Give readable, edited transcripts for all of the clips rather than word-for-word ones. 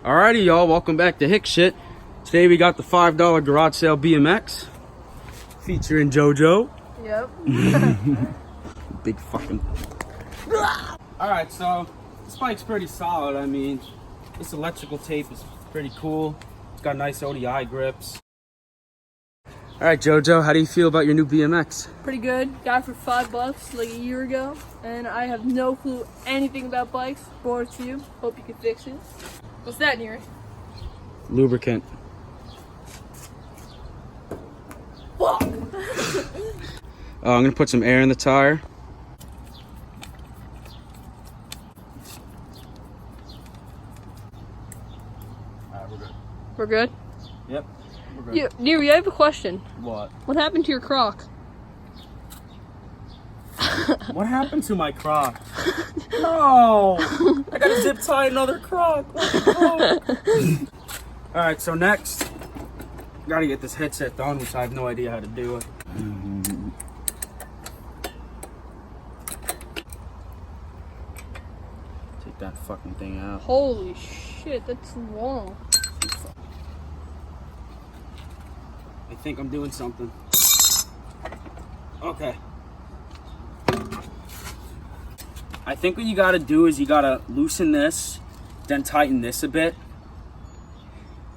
Alrighty, y'all, welcome back to Hick Shit. Today we got the $5 garage sale BMX featuring JoJo. Yep. Big fucking. Alright, so this bike's pretty solid. I mean, this electrical tape is pretty cool. It's got nice ODI grips. Alright, JoJo, how do you feel about your new BMX? Pretty good. Got it for $5 like a year ago, and I have no clue anything about bikes. Brought it to you. Hope you can fix it. What's that, Neri? Lubricant. Fuck! I'm gonna put some air in the tire. Alright, we're good. We're good? Yep. We're good. Yeah, Neri, I have a question. What? What happened to your croc? What happened to my croc? No! I gotta zip tie another croc. Alright, so next, gotta get this headset done, which I have no idea how to do it. Take that fucking thing out. Holy shit, that's long. I think I'm doing something. Okay. I think what you gotta do is you gotta loosen this, then tighten this a bit,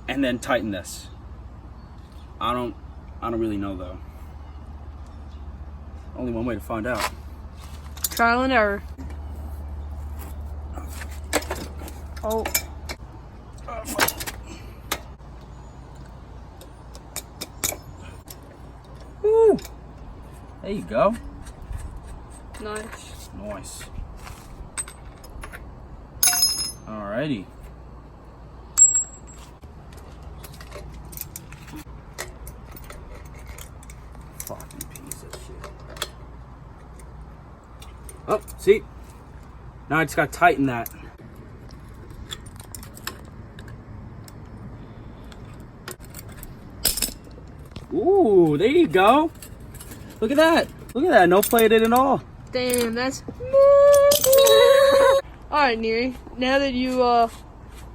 and then tighten this. I don't really know though. Only one way to find out. Trial and error. Oh. Woo! There you go. Nice. Nice. Alrighty. Fucking piece of shit. Oh, see? Now I just gotta tighten that. Ooh, there you go. Look at that. Look at that. No play it at all. Damn, that's... Alright, Neri. Now that you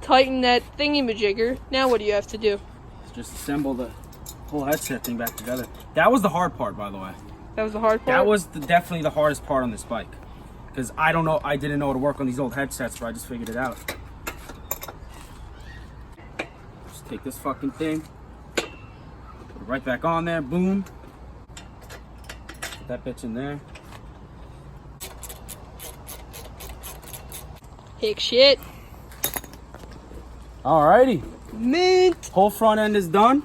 tighten that thingy-majigger, now what do you have to do? Just assemble the whole headset thing back together. That was the hard part, by the way. That was the hard part? That was definitely the hardest part on this bike. Because I didn't know how to work on these old headsets, so I just figured it out. Just take this fucking thing, put it right back on there, boom. Put that bitch in there. Hick shit. Alrighty. Mint. Whole front end is done.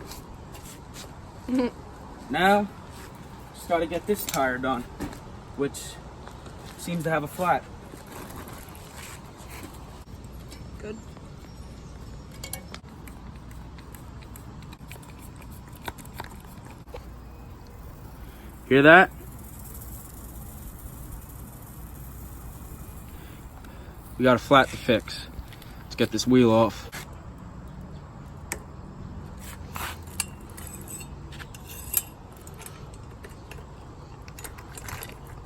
Now, just gotta get this tire done, which seems to have a flat. Good. Hear that? We got a flat to fix. Let's get this wheel off.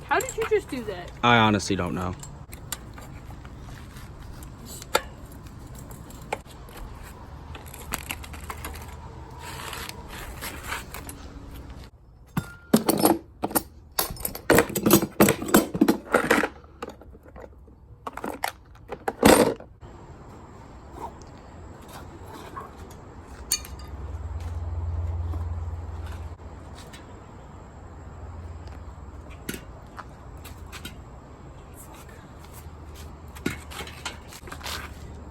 How did you just do that? I honestly don't know.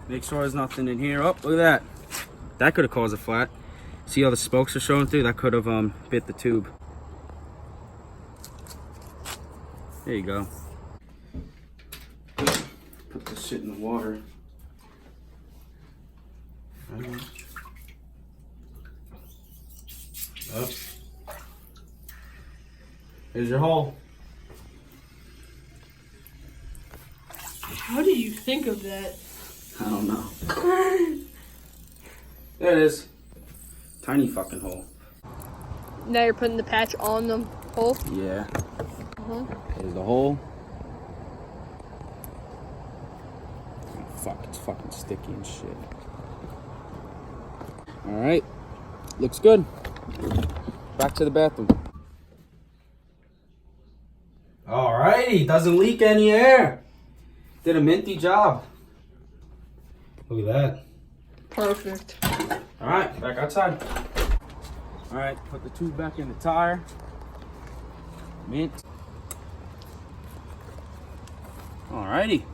Make sure there's nothing in here. Oh, look at that. That could have caused a flat. See how the spokes are showing through? That could have bit the tube. There you go. Put this shit in the water. Up. Here's your hole. How did you think of that? I don't know. There it is. Tiny fucking hole. Now you're putting the patch on the hole? Yeah. There's the hole. Oh, fuck, it's fucking sticky and shit. All right, looks good. Back to the bathroom. All righty, doesn't leak any air. Did a minty job. Look at that. Perfect. All right, back outside. All right, put the tube back in the tire. Mint. All righty.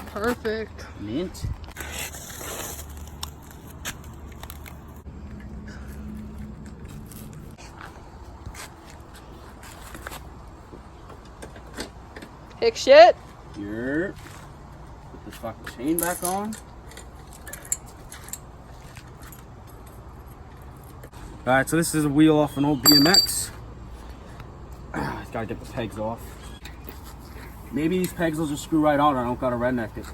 Perfect. Mint. Hick shit. Here. Put the fucking chain back on. All right, so this is a wheel off an old BMX. Gotta get the pegs off. Maybe these pegs will just screw right on. I don't gotta redneck it.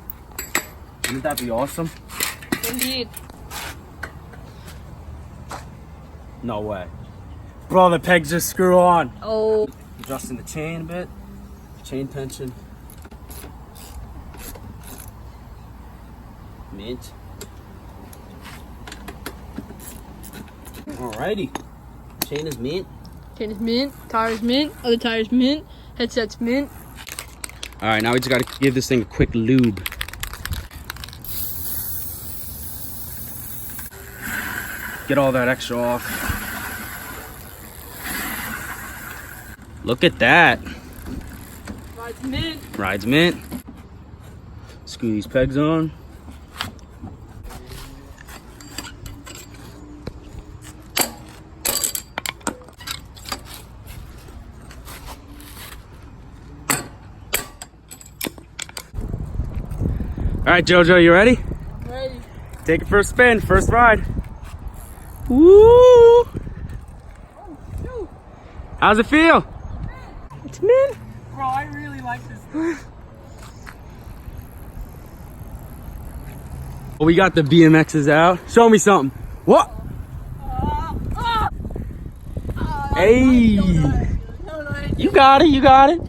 Wouldn't that be awesome? Indeed. No way. Bro, the pegs just screw on. Oh. Adjusting the chain a bit. Chain tension. Mint. Alrighty. Chain is mint. Chain is mint. Tires mint. Other tires mint. Headset's mint. Alright, now we just gotta give this thing a quick lube. Get all that extra off. Look at that. Ride's mint. Ride's mint. Screw these pegs on. All right, Jojo, you ready? Ready. Take it for a spin, first ride. Woo! Oh, shoot. How's it feel? It's mint. Bro, I really like this. We got the BMXs out. Show me something. What? Hey! No, You got it, you got it.